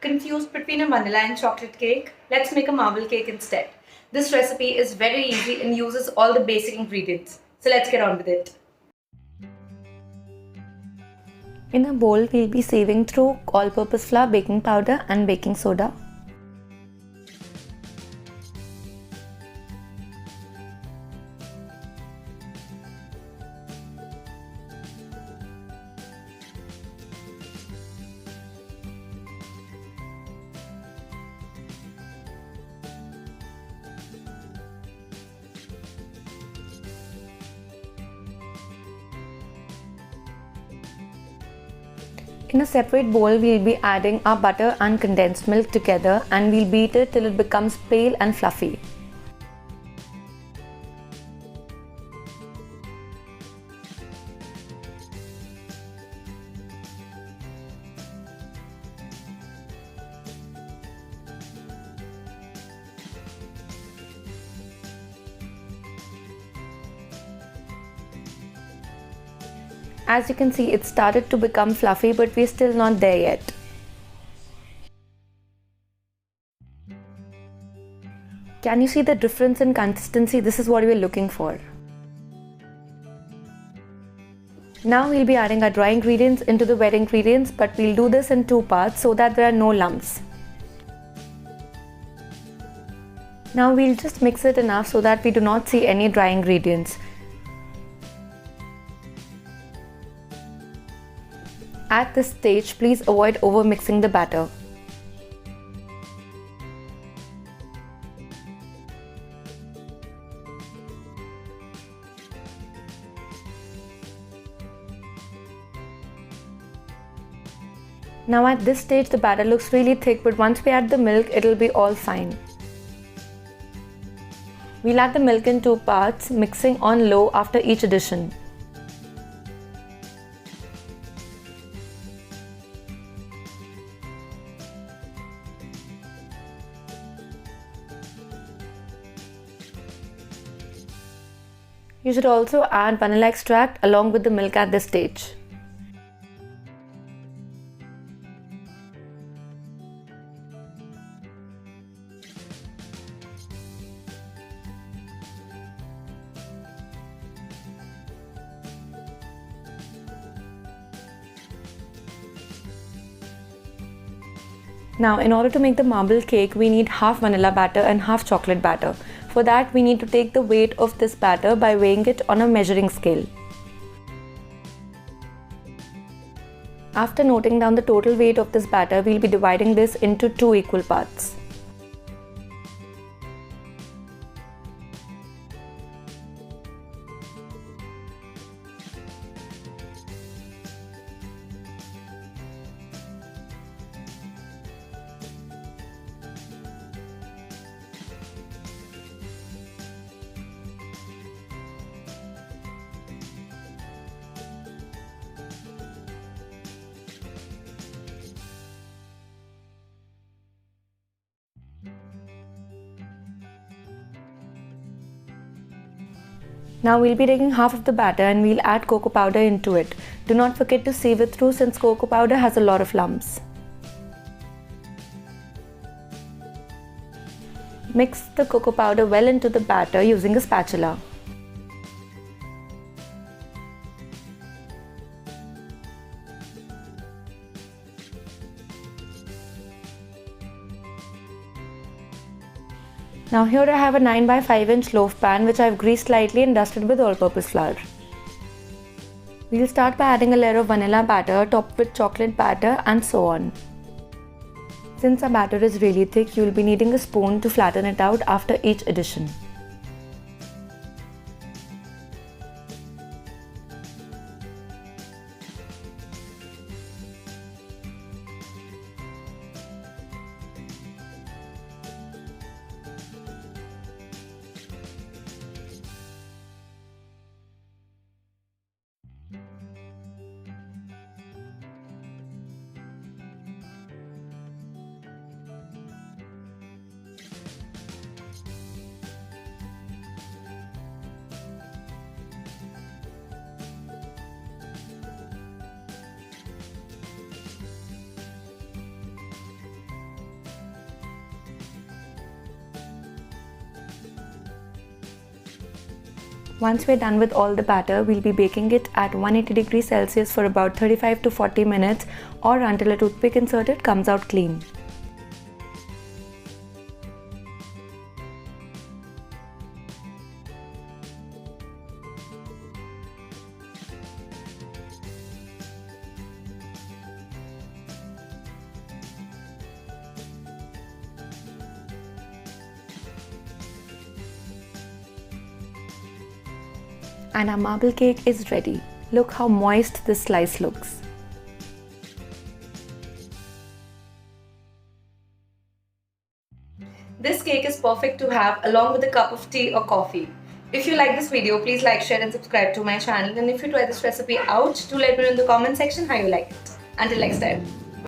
Confused between a vanilla and chocolate cake? Let's make a marble cake instead. This recipe is very easy and uses all the basic ingredients. So let's get on with it. In a bowl, we'll be sieving through all-purpose flour, baking powder and baking soda. In a separate bowl, we'll be adding our butter and condensed milk together and we'll beat it till it becomes pale and fluffy. As you can see, it started to become fluffy, but we're still not there yet. Can you see the difference in consistency? This is what we're looking for. Now we'll be adding our dry ingredients into the wet ingredients, but we'll do this in two parts so that there are no lumps. Now we'll just mix it enough so that we do not see any dry ingredients. At this stage, please avoid over mixing the batter. Now at this stage the batter looks really thick, but once we add the milk, it'll be all fine. We'll add the milk in two parts, mixing on low after each addition. You should also add vanilla extract along with the milk at this stage. Now, in order to make the marble cake, we need half vanilla batter and half chocolate batter. For that, we need to take the weight of this batter by weighing it on a measuring scale. After noting down the total weight of this batter, we'll be dividing this into two equal parts. Now we'll be taking half of the batter and we'll add cocoa powder into it. Do not forget to sieve it through since cocoa powder has a lot of lumps. Mix the cocoa powder well into the batter using a spatula. Now here I have a 9 by 5 inch loaf pan which I've greased slightly and dusted with all-purpose flour. We'll start by adding a layer of vanilla batter topped with chocolate batter and so on. Since our batter is really thick, you'll be needing a spoon to flatten it out after each addition. Once we're done with all the batter, we'll be baking it at 180 degrees Celsius for about 35 to 40 minutes or until a toothpick inserted comes out clean. And our marble cake is ready. Look how moist this slice looks. This cake is perfect to have along with a cup of tea or coffee. If you like this video, please like, share and subscribe to my channel. And if you try this recipe out, do let me know in the comment section how you like it. Until next time.